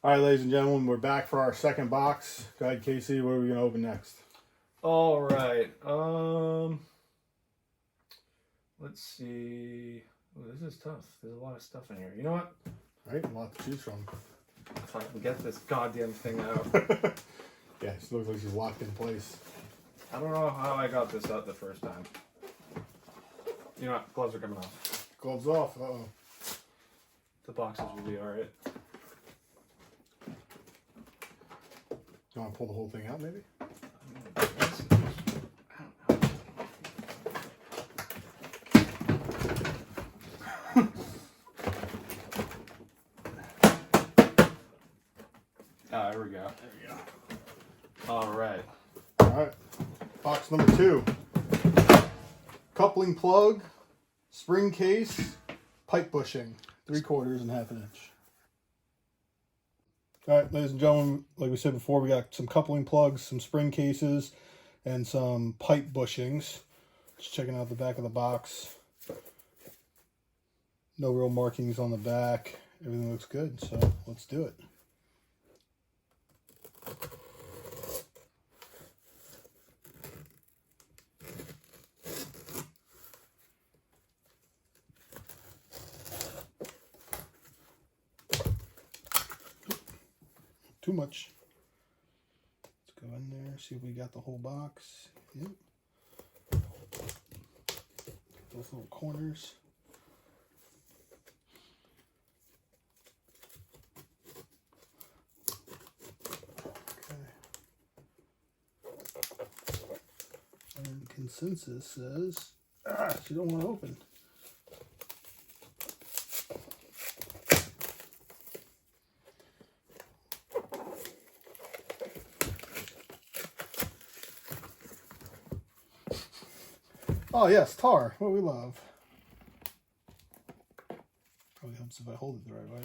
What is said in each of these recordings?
All right, ladies and gentlemen, we're back for our second box. Go ahead, Casey. What are we going to open next? All right. Let's see. Ooh, this is tough. There's a lot of stuff in here. You know what? All right, a lot to choose from. If I can get this goddamn thing out. Yeah, it looks like she's locked in place. I don't know how I got this out the first time. You know what? Gloves are coming off. Gloves off. Uh-oh. The boxes will be alright. You want to pull the whole thing out, maybe? Ah, there we go. There you go. Alright. All right. Box number 2. Coupling plug, spring case, pipe bushing, 3/4 and 1/2 inch. All right, ladies and gentlemen, like we said before, we got some coupling plugs, some spring cases, and some pipe bushings. Just checking out the back of the box. No real markings on the back. Everything looks good, so let's do it. Too much. Let's go in there, see if we got the whole box. Yep. Those little corners. Okay. And consensus says, she don't want to open. Oh yes, tar, what we love. Probably helps if I hold it the right way.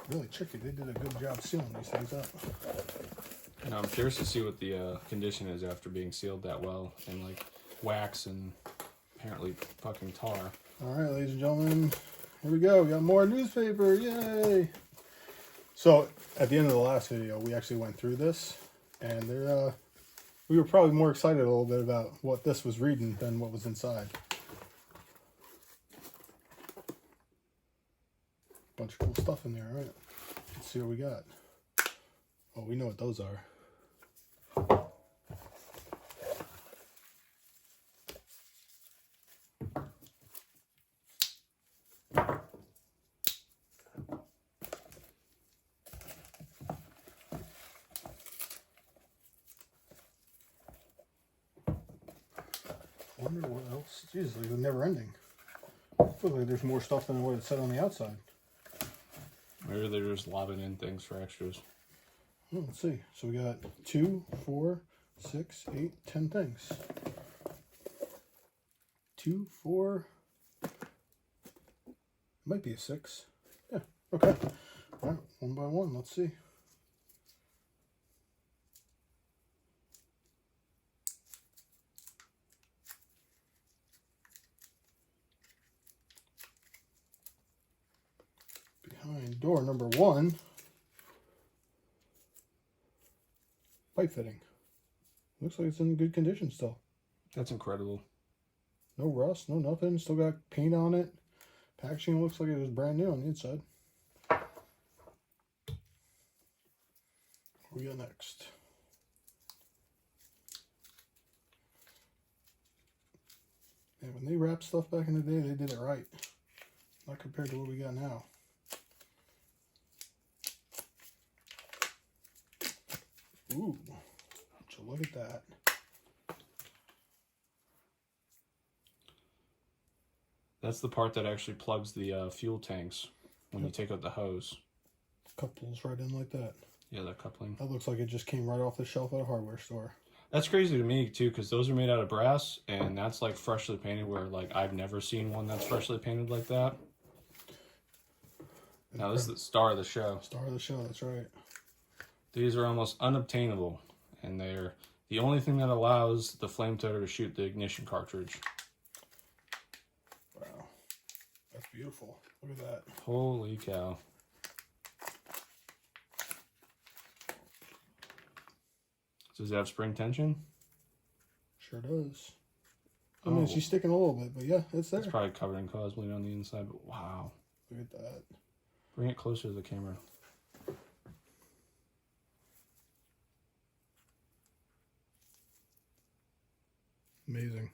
Really tricky, they did a good job sealing these things up. And I'm curious to see what the condition is after being sealed that well in like wax and apparently fucking tar. Alright, ladies and gentlemen, here we go. We got more newspaper, yay! So, at the end of the last video, we actually went through this, and there, we were probably more excited a little bit about what this was reading than what was inside. Bunch of cool stuff in there, alright. Let's see what we got. Oh, we know what those are. I wonder what else. Jeez, like it's never ending. Feels like there's more stuff than what it said on the outside. Maybe they're just lobbing in things for extras. Oh, let's see. So we got 2, 4, 6, 8, 10 things. 2, 4. Might be a 6. Yeah. Okay. All right. One by one. Let's see. Behind door number 1. Pipe fitting. Looks like it's in good condition still. That's incredible. No rust, no nothing. Still got paint on it. Packaging looks like it was brand new on the inside. What we got next? And when they wrapped stuff back in the day, they did it right. Not compared to what we got now. Ooh, so look at that. That's the part that actually plugs the fuel tanks when you take out the hose. Couples right in like that. Yeah, that coupling. That looks like it just came right off the shelf at a hardware store. That's crazy to me too, because those are made out of brass, and that's like freshly painted. Where like I've never seen one that's freshly painted like that. Now this is the star of the show. Star of the show, that's right. These are almost unobtainable, and they're the only thing that allows the Flamethrower to shoot the ignition cartridge. beautiful. Look at that. Holy cow. Does it have spring tension? Sure does. I mean, she's sticking a little bit, but yeah, it's there. It's probably covered in cosplate on the inside, but wow. Look at that. Bring it closer to the camera. Amazing.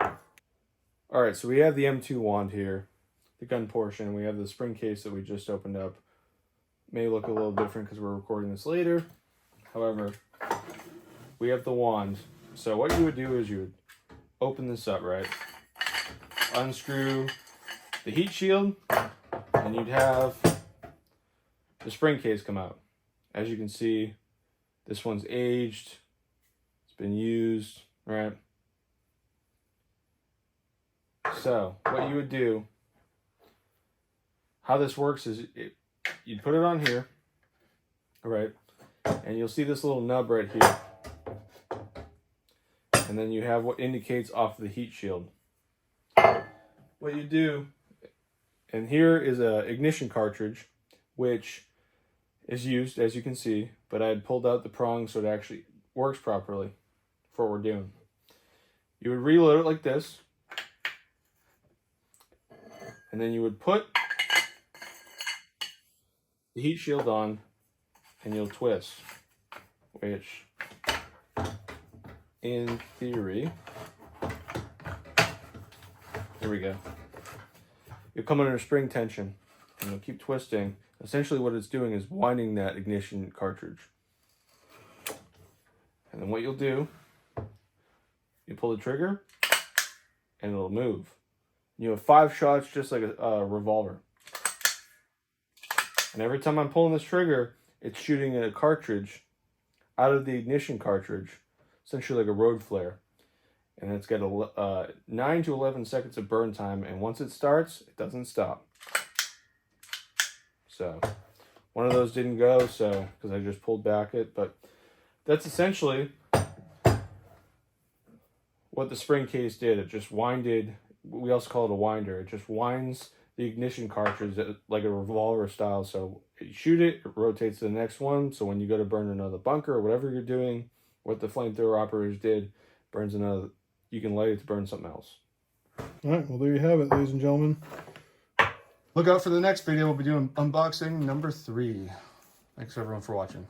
All right, so we have the M2 wand here, the gun portion. We have the spring case that we just opened up. May look a little different because we're recording this later. However, we have the wand. So what you would do is you would open this up, right? Unscrew the heat shield, and you'd have the spring case come out. As you can see, this one's aged. It's been used, right? So what you would do, how this works is you'd put it on here, all right? And you'll see this little nub right here. And then you have what indicates off the heat shield. What you do, and here is a ignition cartridge, which is used, as you can see, but I had pulled out the prong so it actually works properly for what we're doing. You would reload it like this, and then you would put the heat shield on, and you'll twist, which in theory, here we go. You'll come under spring tension, and you'll keep twisting. Essentially what it's doing is winding that ignition cartridge. And then what you'll do, you pull the trigger, and it'll move. You have 5 shots just like a revolver. And every time I'm pulling this trigger, it's shooting a cartridge out of the ignition cartridge, essentially like a road flare. And it's got 9 to 11 seconds of burn time, and once it starts, it doesn't stop. So, one of those didn't go, so, because I just pulled back it, but that's essentially what the spring case did. It just winded, we also call it a winder. It just winds the ignition cartridge like a revolver style. So you shoot it, it rotates to the next one. So when you go to burn another bunker or whatever you're doing, what the flamethrower operators did, burns another, you can light it to burn something else. All right, well, there you have it, ladies and gentlemen. Look out for the next video. We'll be doing unboxing number 3. Thanks everyone for watching.